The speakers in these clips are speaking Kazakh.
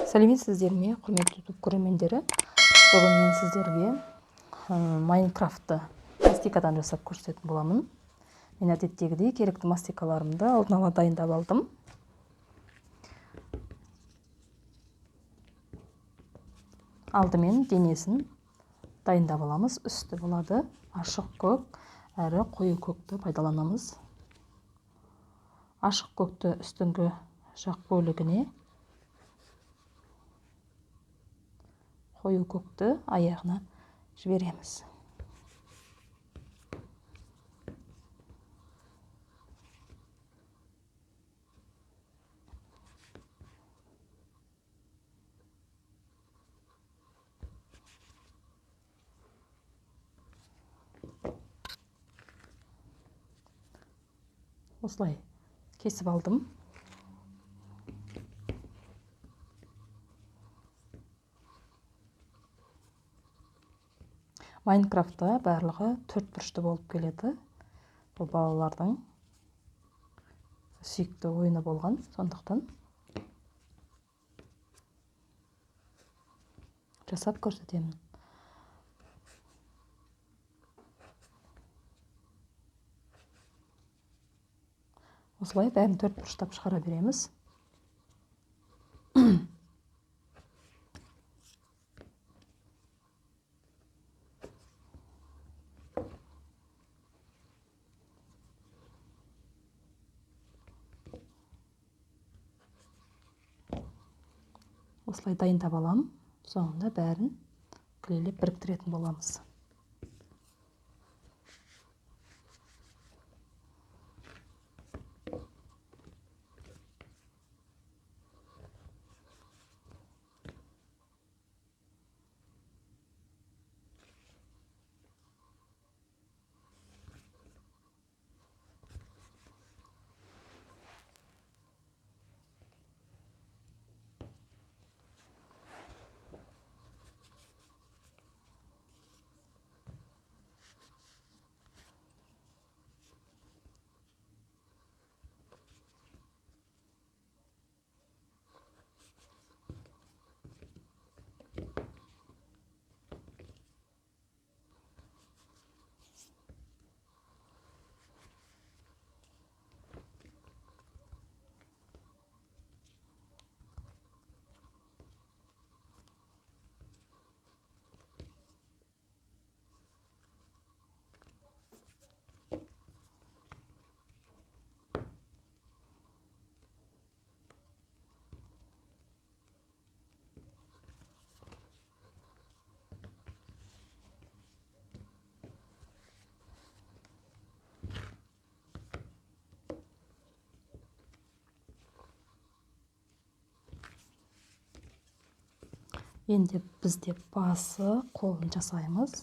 Сәлеметсіздер ме, құрметті YouTube көрермендері? Бүгін мен сіздерге Майнкрафтты мастикадан жасап көрсететін боламын. Мен әдеттегідей керекті мастикаларымды алдын ала дайындап алдым. Алдымен денесін дайындап аламыз. Үсті болады ашық көк әрі қою көкті пайдаланамыз. Ашық көкті үстіңгі жақ бөлігіне, қою көкті аяғына жібереміз. Осылай кесіп алдым. Майнкрафтта барлығы 4 бұрышты болып келеді. Бұл балалардың сүйікті ойыны болған, сондықтан жасап көрсетемін. Осылай бәрін 4 бұрыштап шығара береміз. Осылай дайындап аламын. Соңында бәрін кілелеп біріктіретін боламыз. Енді бізде басы, қолын жасаймыз.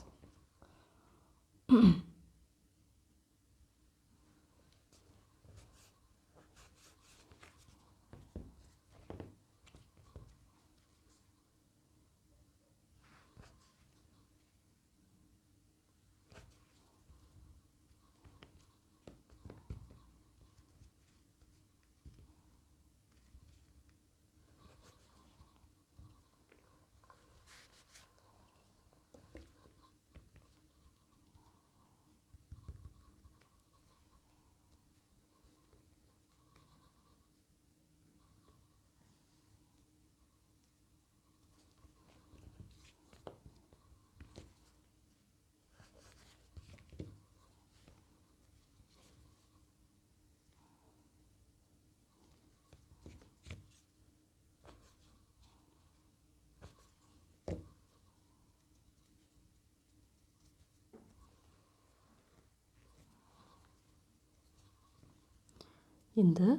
Енді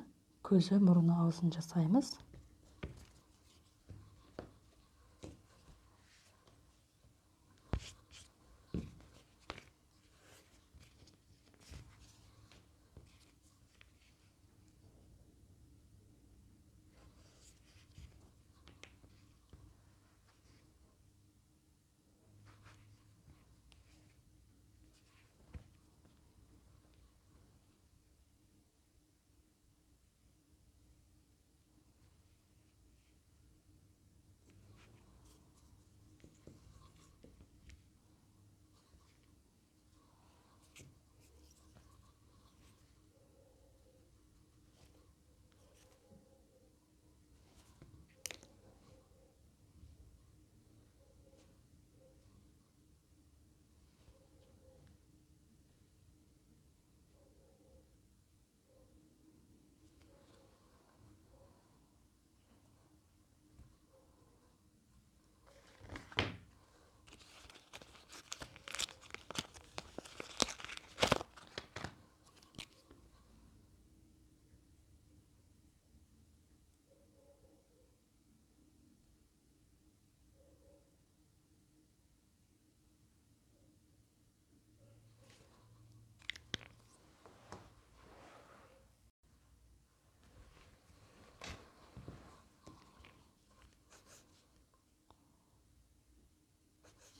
көзі, мұрны, аузын жасаймыз.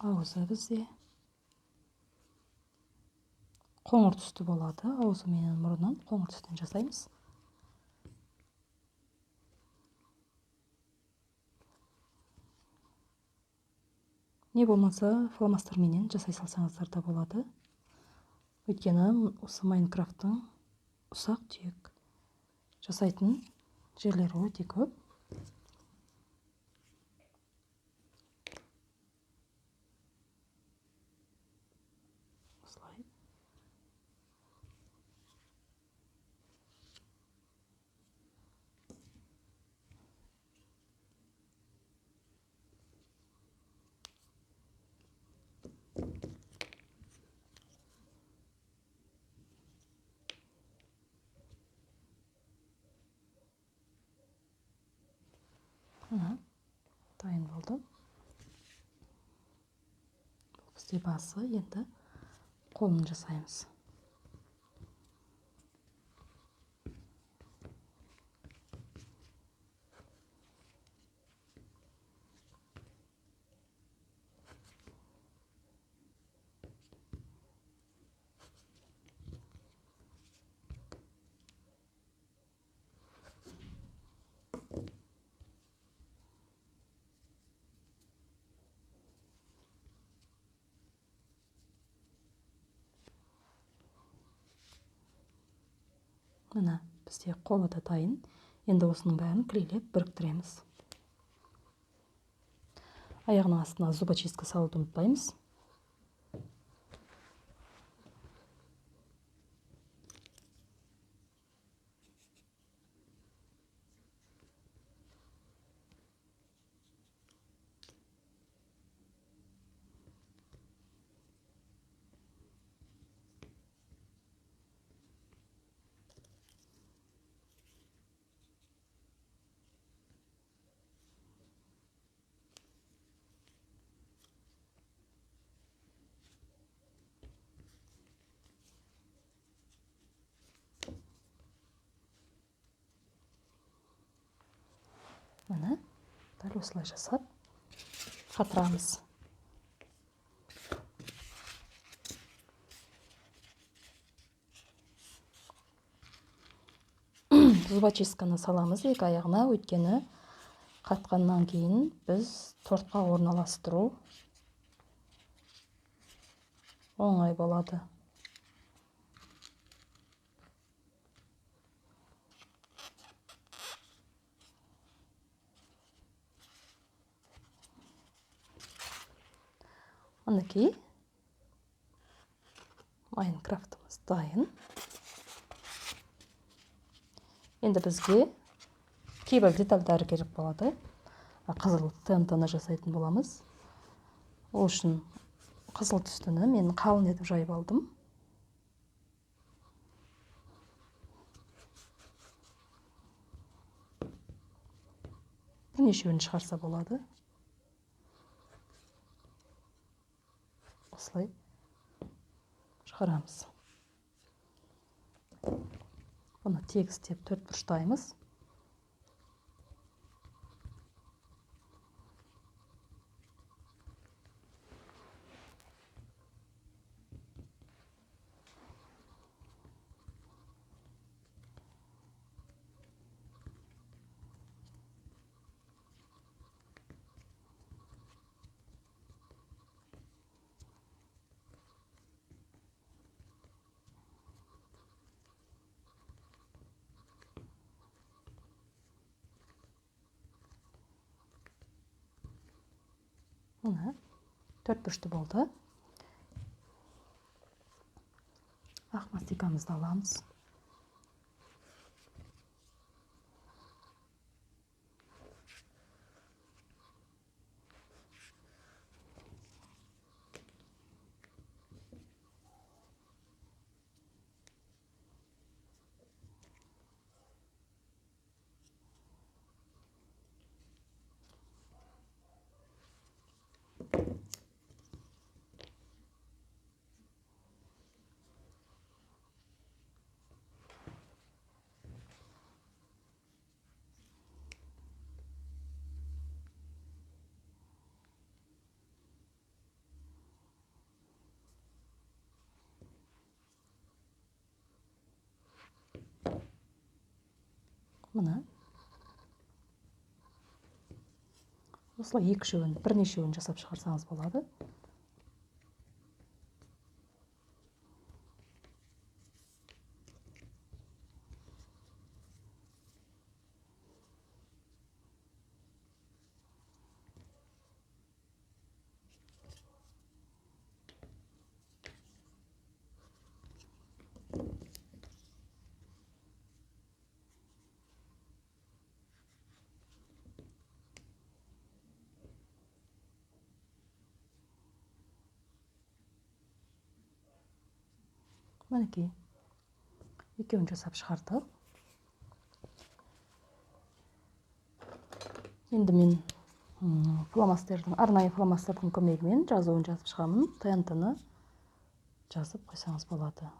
Аузы бізде қоңыр түсті болады. Аузы менен мұрнын қоңыр түстен жасаймыз. Не болмаса фломастерменен жасай салсаңыздар да болады. Өйткені осы Майнкрафттың ұсақ түйек жасайтын жерлері өте көп. Осылай. Дайын болды. Бізде басы, енді қолын жасаймыз. Мына бізде қолы да дайын. Енді осының бәрін клейлеп біріктіреміз. Аяғының астына зубочистка салуды ұмытпаймыз. Міне, дәл осылай жасап қатырамыз. Зубочистканы саламыз екі аяғына, өйткені қатқаннан кейін біз тортқа орналастыру оңай болады. Мінекей, Майнкрафтымыз дайын. Енді бізге кейбір детальдары керек болады. Қызыл ТНТ-ны жасайтын боламыз. Ол үшін қызыл түстіні мен қалың етіп жайып алдым. Бірнешеуін шығарса болады. Осылай шығарамыз. Бұны тегістеп төрт бұрыштаймыз. Мына төрт бұрышты болды. Ақ мастикамызды аламыз. мына осылай екіншеуін, бірнешеуін жасап шығарсаңыз болады. Мінекей, екеуін жасап шығардық. Енді мен арнайы фломастердің көмегімен жазуын жазып шығамын. ТНТ-ны жазып қойсаңыз болады.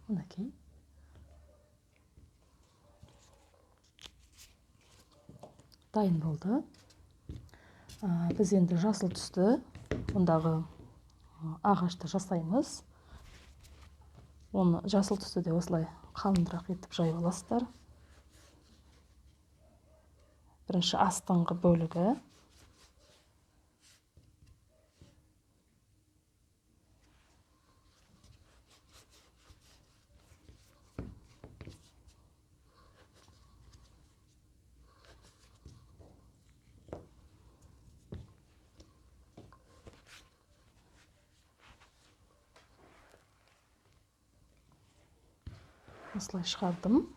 Мінекей. Дайын болды. Біз енді жасыл түсті, ондағы ағашты жасаймыз. Оны жасыл түсті де осылай қалыңырақ етіп жайып аласыздар. Бірінші астыңғы бөлігі. Осылай шығардым.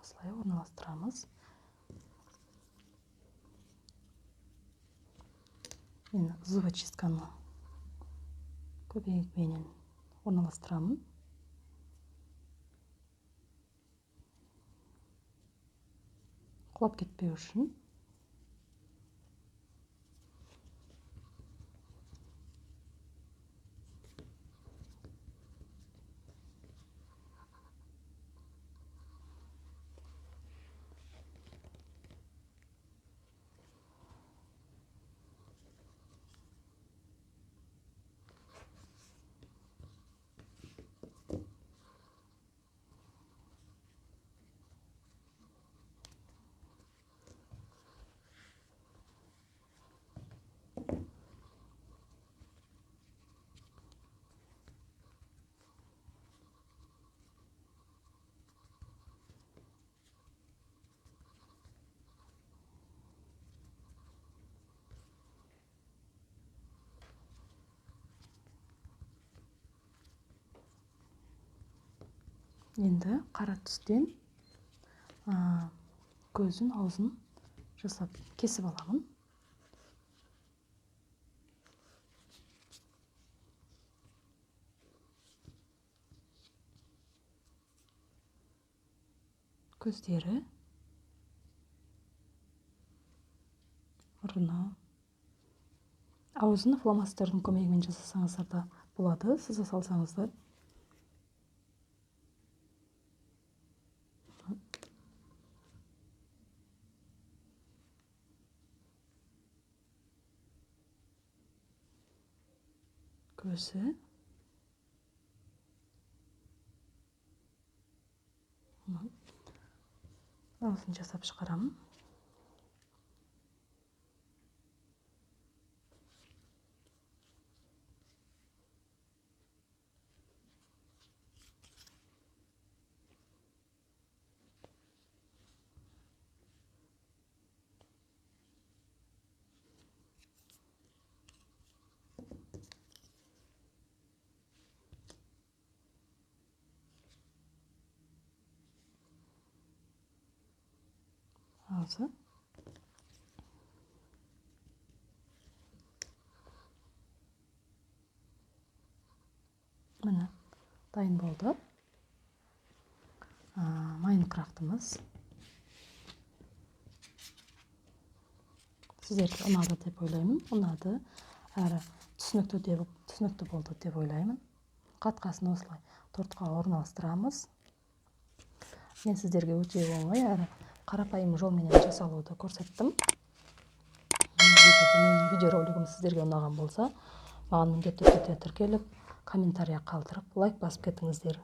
Осылай орналастырамыз. Мен зубочистканы көмегімен орналастырамын. Құлап кетпеу үшін. Енді қара түстен көзін, аузын жасап кесіп аламын. Көздері, мұрны, аузын фломастердің көмегімен жасасаңыздар да болады, сыза салсаңыздар. Көзі, аузын жасап шығарамын. формасы. Міне дайын болды. Майнкрафтымыз. Сіздерге ұнады деп ойлаймын. Ұнады, әрі түсінікті болды деп ойлаймын. Қатқасын осылай тортқа орналастырамыз. Мен сіздерге өте оңай әрі қарапайым жолменен жасалуды көрсеттім. Менің видеоролигім сіздерге ұнаған болса, маған міндетті түрде тіркеліп, комментария қалдырып, лайк басып кетіңіздер.